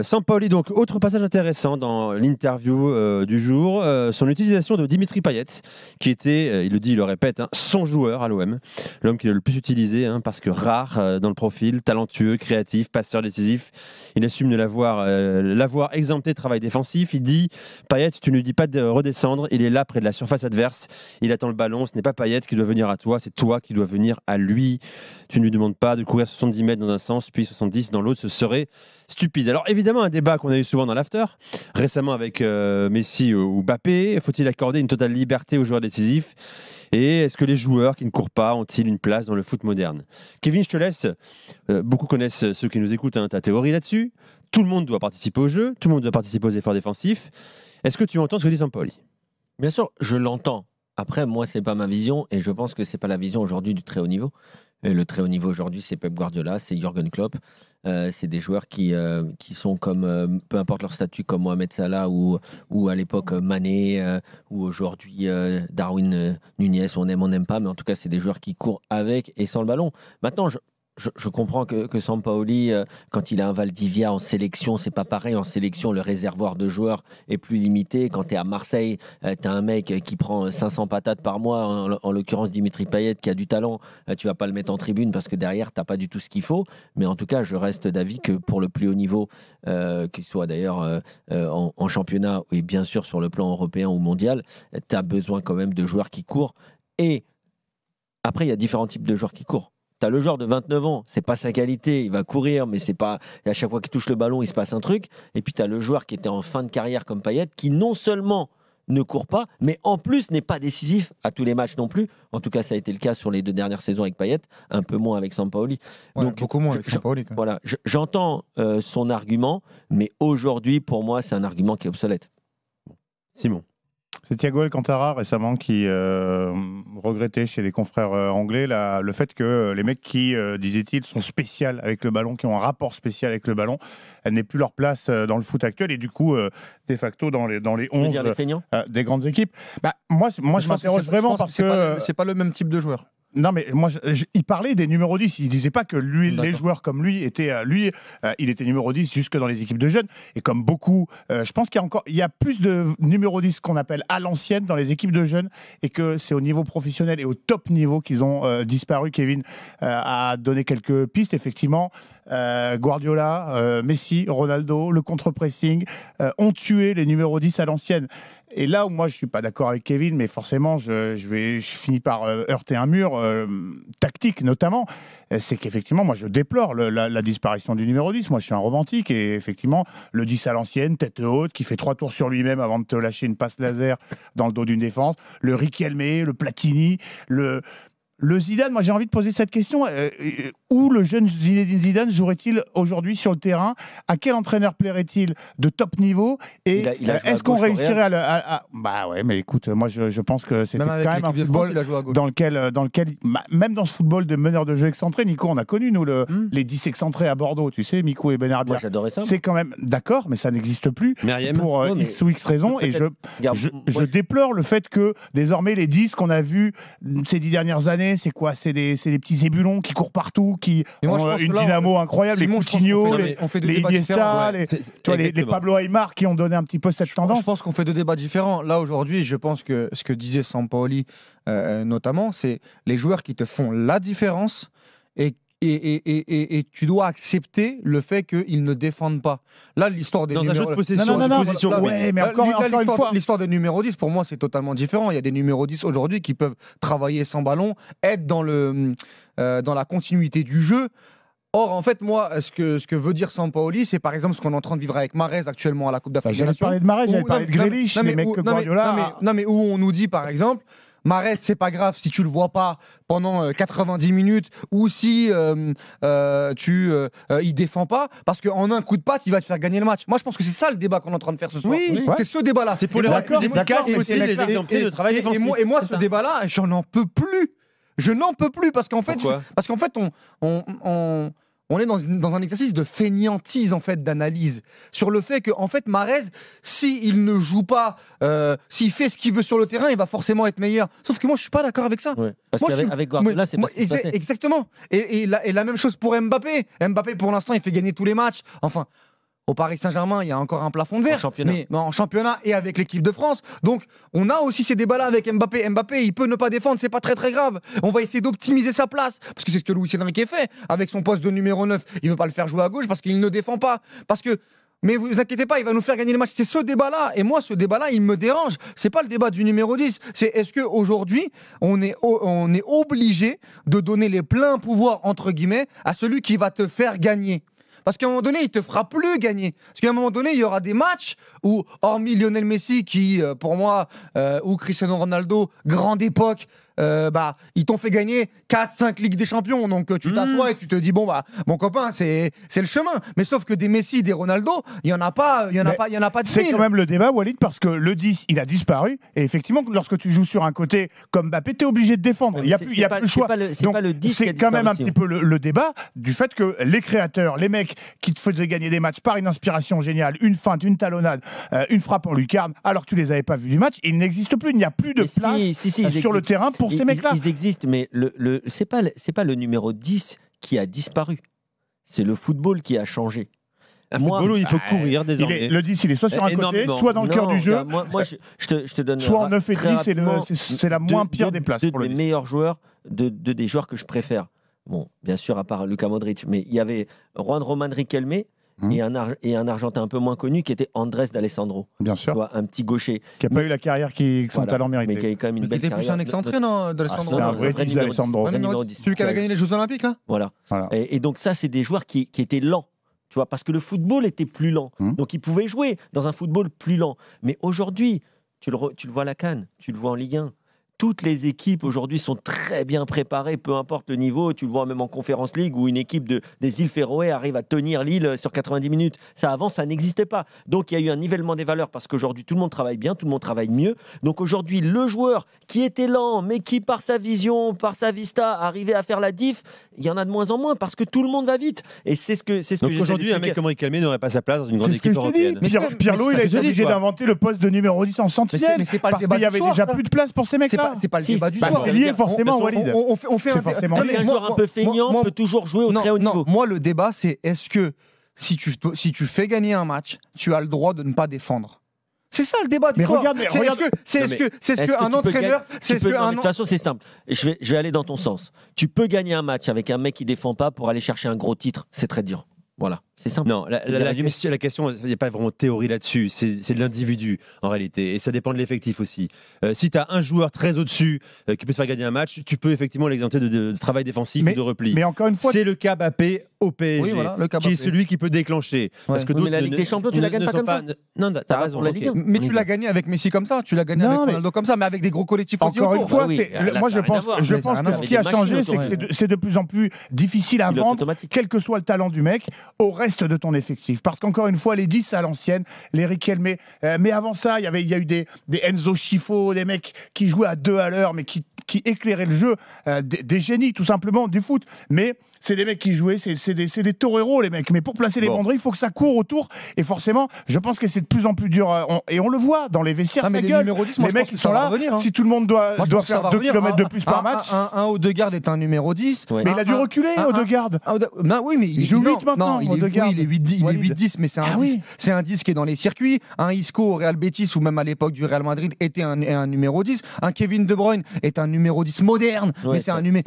Sampaoli, donc, autre passage intéressant dans l'interview du jour, son utilisation de Dimitri Payet, qui était, il le dit, il le répète, son joueur à l'OM, l'homme qu'il a le plus utilisé, parce que rare dans le profil, talentueux, créatif, passeur décisif. Il assume de l'avoir exempté de travail défensif. Il dit, Payet, tu ne lui dis pas de redescendre, il est là près de la surface adverse, il attend le ballon, ce n'est pas Payet qui doit venir à toi, c'est toi qui dois venir à lui. Tu ne lui demandes pas de courir 70 mètres dans un sens, puis 70 dans l'autre, ce serait stupide. Alors évidemment, un débat qu'on a eu souvent dans l'after, récemment avec Messi ou Mbappé, faut-il accorder une totale liberté aux joueurs décisifs? Et est-ce que les joueurs qui ne courent pas ont-ils une place dans le foot moderne? Kevin, je te laisse. Beaucoup connaissent ceux qui nous écoutent, ta théorie là-dessus. Tout le monde doit participer au jeu, tout le monde doit participer aux efforts défensifs. Est-ce que tu entends ce que dit Sampaoli? Bien sûr, je l'entends. Après, moi, c'est pas ma vision et je pense que c'est pas la vision aujourd'hui du très haut niveau. Et le très haut niveau aujourd'hui, c'est Pep Guardiola, c'est Jürgen Klopp. C'est des joueurs qui sont comme, peu importe leur statut, comme Mohamed Salah ou à l'époque Mané ou aujourd'hui Darwin Nunez, on aime, on n'aime pas, mais en tout cas, c'est des joueurs qui courent avec et sans le ballon. Maintenant, je comprends que Sampaoli, quand il a un Valdivia en sélection, c'est pas pareil. En sélection, le réservoir de joueurs est plus limité. Quand tu es à Marseille, tu as un mec qui prend 500 patates par mois, en l'occurrence Dimitri Payet, qui a du talent. Tu vas pas le mettre en tribune parce que derrière, tu n'as pas du tout ce qu'il faut. Mais en tout cas, je reste d'avis que pour le plus haut niveau, qu'il soit d'ailleurs en championnat et bien sûr sur le plan européen ou mondial, tu as besoin quand même de joueurs qui courent. Et après, il y a différents types de joueurs qui courent. Tu as le joueur de 29 ans, c'est pas sa qualité, il va courir, mais c'est pas. À chaque fois qu'il touche le ballon, il se passe un truc. Et puis tu as le joueur qui était en fin de carrière comme Payet, qui non seulement ne court pas, mais en plus n'est pas décisif à tous les matchs non plus. En tout cas, ça a été le cas sur les 2 dernières saisons avec Payet, un peu moins avec Sampaoli. Ouais, donc beaucoup moins avec Sampaoli. Voilà, j'entends son argument, mais aujourd'hui, pour moi, c'est un argument qui est obsolète. Simon. C'est Thiago Alcantara récemment qui regrettait chez les confrères anglais le fait que les mecs qui, disait-il, sont spéciaux avec le ballon, qui ont un rapport spécial avec le ballon, elles n'aient plus leur place dans le foot actuel et du coup, de facto, dans les 11 des grandes équipes. Moi je m'interroge vraiment parce que... C'est pas le même type de joueur. Non, mais moi, il parlait des numéros 10. Il disait pas que les joueurs comme lui étaient. Il était numéro 10 jusque dans les équipes de jeunes. Et comme beaucoup, je pense qu'il y a plus de numéro 10 qu'on appelle à l'ancienne dans les équipes de jeunes et que c'est au niveau professionnel et au top niveau qu'ils ont disparu. Kevin a donné quelques pistes, effectivement. Guardiola, Messi, Ronaldo, le contre-pressing ont tué les numéros 10 à l'ancienne. Et là où moi je suis pas d'accord avec Kevin, mais forcément je finis par heurter un mur tactique notamment, c'est qu'effectivement moi je déplore la disparition du numéro 10. Moi je suis un romantique et effectivement le 10 à l'ancienne, tête haute, qui fait 3 tours sur lui-même avant de te lâcher une passe laser dans le dos d'une défense, le Riquelme, le Platini, le Zidane, moi j'ai envie de poser cette question. Où le jeune Zinedine Zidane jouerait-il aujourd'hui sur le terrain? À quel entraîneur plairait-il de top niveau? Et est-ce qu'on réussirait Bah ouais, mais écoute, moi je pense que c'était quand même un football dans lequel, même dans ce football de meneur de jeu excentré, Nico, on a connu nous les 10 excentrés à Bordeaux, tu sais, Mikou et Benarbia. Moi j'adorais ça. C'est quand même d'accord, mais ça n'existe plus pour X ou X raisons. Et je déplore le fait que désormais les 10 qu'on a vus ces 10 dernières années, c'est quoi? C'est des petits ébulons qui courent partout, qui ont une dynamo incroyable, les Coutinho, les Iniesta, les Pablo Aimar qui ont donné un petit peu cette tendance. Je pense qu'on fait 2 débats différents. Là, aujourd'hui, je pense que ce que disait Sampaoli, notamment, c'est les joueurs qui te font la différence et tu dois accepter le fait qu'ils ne défendent pas. Là, l'histoire des dans un jeu de possession, l'histoire des numéros 10, pour moi, c'est totalement différent. Il y a des numéros 10 aujourd'hui qui peuvent travailler sans ballon, être dans la continuité du jeu. Or, en fait, moi, ce que veut dire Sampaoli, c'est par exemple ce qu'on est en train de vivre avec Mahrez actuellement à la Coupe d'Afrique des Nations. J'allais parler de Mahrez, j'allais parler de Grealish, les mecs que Guardiola... Non, mais où on nous dit, par exemple, Mahrez, c'est pas grave si tu le vois pas pendant 90 minutes ou si il défend pas, parce qu'en un coup de patte, il va te faire gagner le match. Moi, je pense que c'est ça le débat qu'on est en train de faire ce soir. Oui. C'est ce débat-là. C'est pour les plus efficaces aussi, les exempter de travail défensif. Et moi, ce débat-là, j'en en peux plus. Je n'en peux plus parce qu'en fait, on est dans un exercice de fainéantise en fait d'analyse sur le fait que en fait Mahrez, s'il ne joue pas, s'il fait ce qu'il veut sur le terrain, il va forcément être meilleur. Sauf que moi je suis pas d'accord avec ça. Ouais, parce qu'avec Guardiola, c'est pas ce qui se passait. Exactement. Et la même chose pour Mbappé. Mbappé pour l'instant il fait gagner tous les matchs. Enfin. Au Paris Saint-Germain, il y a encore un plafond de En verre. championnat. Mais en championnat et avec l'équipe de France. Donc, on a aussi ces débats-là avec Mbappé. Mbappé, il peut ne pas défendre, c'est pas très très grave. On va essayer d'optimiser sa place. Parce que c'est ce que Luis Enrique fait. Avec son poste de numéro 9, il veut pas le faire jouer à gauche parce qu'il ne défend pas. Parce que. Mais vous inquiétez pas, il va nous faire gagner les matchs. C'est ce débat-là. Et moi, ce débat-là, il me dérange. C'est pas le débat du numéro 10. C'est est-ce qu'aujourd'hui, on est obligé de donner les pleins pouvoirs, entre guillemets, à celui qui va te faire gagner. Parce qu'à un moment donné, il te fera plus gagner. Parce qu'à un moment donné, il y aura des matchs où, hormis Lionel Messi, qui, pour moi, ou Cristiano Ronaldo, grande époque, ils t'ont fait gagner 4-5 Ligues des Champions. Donc tu t'assois et tu te dis, bon, mon copain, c'est le chemin. Mais sauf que des Messi, des Ronaldo, il n'y en a pas, il y en a pas de C'est 1000. quand même le débat, Walid, parce que le 10, il a disparu. Et effectivement, lorsque tu joues sur un côté comme Mbappé, tu es obligé de défendre. Il n'y a plus le choix. C'est pas le 10 qui a C'est quand même un disparu, petit peu le débat du fait que les créateurs, les mecs qui te faisaient gagner des matchs par une inspiration géniale, une feinte, une talonnade, une frappe en lucarne, alors que tu les avais pas vus du match, ils n'existent plus. Il n'y a plus de place sur le terrain pour ces mecs-là. Ils existent, mais c'est pas le numéro 10 qui a disparu. C'est le football qui a changé. Un football où il faut courir désormais. Le 10, il est soit sur un côté, Énormément. soit dans le cœur du jeu. Moi, je te donne. Soit en 9 et très 10, rapidement c'est la moins pire des places pour le des 10. meilleurs joueurs, des joueurs que je préfère. Bon, bien sûr, à part Luka Modric, mais il y avait Juan Roman Riquelme et un Argentin un peu moins connu qui était Andrés D'Alessandro. Bien sûr. Tu vois, un petit gaucher. Qui n'a pas eu la carrière que son talent méritait. Mais qui a eu quand même une Mais qui belle était carrière. plus un excentré, non, D'Alessandro c'est un vrai 10, numéro D'Alessandro. 10, vrai numéro 10. Celui qui avait gagné les Jeux Olympiques, là. Voilà. Voilà. Et donc ça, c'est des joueurs qui étaient lents. Tu vois, parce que le football était plus lent. Donc ils pouvaient jouer dans un football plus lent. Mais aujourd'hui, tu le vois à la CAN, tu le vois en Ligue 1. Toutes les équipes aujourd'hui sont très bien préparées, peu importe le niveau. Tu le vois même en Conference League où une équipe des îles Féroé arrive à tenir Lille sur 90 minutes. Ça avant, ça n'existait pas. Donc il y a eu un nivellement des valeurs parce qu'aujourd'hui tout le monde travaille bien, tout le monde travaille mieux. Donc aujourd'hui, le joueur qui était lent, mais qui par sa vision, par sa vista, arrivait à faire la diff, il y en a de moins en moins parce que tout le monde va vite. Et c'est ce que Donc aujourd'hui, un mec comme Riquelme n'aurait pas sa place dans une grande C'est ce que équipe je te dis. européenne. Pirlo, il a été obligé d'inventer le poste de numéro 10 en sentinelle. Mais c'est pas le parce débat qu'il y avait du soir, déjà ça. plus de place pour ces mecs-là. C'est pas le Si, débat du bah, soir. C'est lié forcément, Walid. On fait C'est un forcément Non, Est-ce mais qu'un moi- joueur un peu feignant moi- peut toujours jouer au très haut niveau? Moi, le débat, c'est est-ce que si tu fais gagner un match, tu as le droit de ne pas défendre? C'est ça le débat du Mais soir. regarde, C'est regarde- est-ce que Est-ce que un tu peux entraîneur, gagner- c'est tu ce peux- que non, mais un de toute façon, c'est simple. Je vais aller dans ton sens. Tu peux gagner un match avec un mec qui défend pas pour aller chercher un gros titre. C'est très dur. Voilà, c'est simple. Non, la question, il n'y a pas vraiment de théorie là-dessus. C'est de l'individu, en réalité. Et ça dépend de l'effectif aussi. Si tu as un joueur très au-dessus qui peut te faire gagner un match, tu peux effectivement l'exempter de travail défensif ou de repli. Mais encore une fois, C'est le cas Mbappé au PSG, Oui, voilà, le cas qui est Mbappé. celui qui peut déclencher. Parce que Oui, mais d'autres la Ligue des Champions, tu la gagnes pas comme ça. Non, Ça t'as va raison. pour la ok. Ligue 1. Mais tu l'as gagné avec Messi comme ça, tu l'as gagné Non, avec mais- Ronaldo comme ça, mais avec des gros collectifs aussi encore une autour. fois, Bah oui, c'est- là, moi ça je a rien à pense, voir. je Mais ça a pense rien que à ce voir. qui a Avec des changé, machines c'est autour, que c'est de plus en plus difficile à Pilote vendre, automatique. quel que soit le talent du mec, au reste de ton effectif. Parce qu'encore une fois, les 10 à l'ancienne, les Riquelme, mais avant ça, il y a eu des Enzo Schifo, des mecs qui jouaient à 2 à l'heure, mais qui éclairaient le jeu, des génies tout simplement du foot. Mais c'est des mecs qui jouaient, c'est des toreros les mecs. Mais pour placer les banderilles, il faut que ça court autour. Et forcément, je pense que c'est de plus en plus dur. Et on le voit dans les vestiaires, Ah, mais ça les gueule. numéros 10, moi, Les je mecs pense que qui ça sont va là, revenir, hein. si tout le monde doit Moi, je pense que ça faire va 2 revenir. km de plus par match. Un Odegaard est un numéro 10. Ouais. Mais il a dû reculer, Odegaard. Non, oui, mais Il joue 8 maintenant, il est Odegaard. 8-10, mais c'est un, Ah 10, oui. c'est un 10 qui est dans les circuits. Un Isco au Real Betis ou même à l'époque du Real Madrid était un numéro 10. Un Kevin De Bruyne est un numéro 10 moderne, Ouais, mais c'est un numéro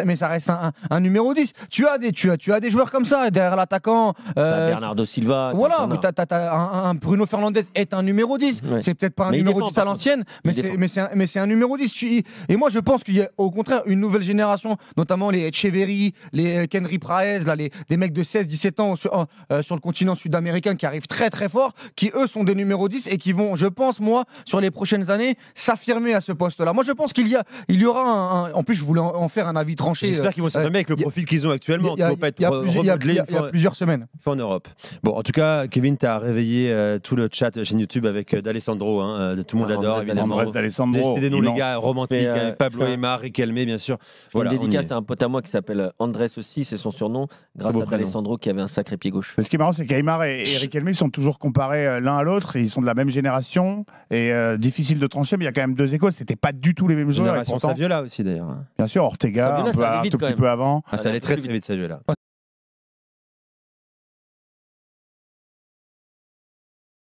mais ça reste un numéro 10. Tu as des joueurs comme ça derrière l'attaquant. Bernardo Silva. Voilà, mais un Bruno Fernandes est un numéro 10. Ouais. C'est peut-être pas un Mais il numéro défend, 10 à par l'ancienne, mais Il c'est un numéro 10. Et moi, je pense qu'il y a au contraire une nouvelle génération, notamment les Echeverry, les Kenry Praez, là, des mecs de 16-17 ans sur le continent sud-américain qui arrivent très très fort, qui eux sont des numéros 10 et qui vont, je pense, moi, sur les prochaines années, s'affirmer à ce poste-là. Moi, je pense qu'il y aura en plus, je voulais en faire un avis tranché. J'espère qu'ils vont s'affirmer avec le profil qu'ils ont actuellement. Il y a plusieurs semaines. En Europe. Bon, en tout cas, Kevin, tu as réveillé tout le chat de chaîne YouTube avec D'Alessandro. Tout le monde adore, évidemment. Andrés D'Alessandro. C'est des noms, les gars, romantiques. Mais, avec Pablo Aimar, Riquelme, bien sûr. Voilà, on y dédicace est. à un pote à moi qui s'appelle Andrés aussi, c'est son surnom, grâce beau à prénom. D'Alessandro qui avait un sacré pied gauche. Ce qui est marrant, c'est qu'Aymar et Riquelme, ils sont toujours comparés l'un à l'autre. Ils sont de la même génération. Et difficile de trancher, mais il y a quand même 2 écoles. C'était pas du tout les mêmes joueurs. Et Génération pourtant, Saviola aussi, d'ailleurs. bien sûr, Ortega, Saviola, ça allait un vite tout quand petit même. peu avant. Ça allait très très vite, Saviola.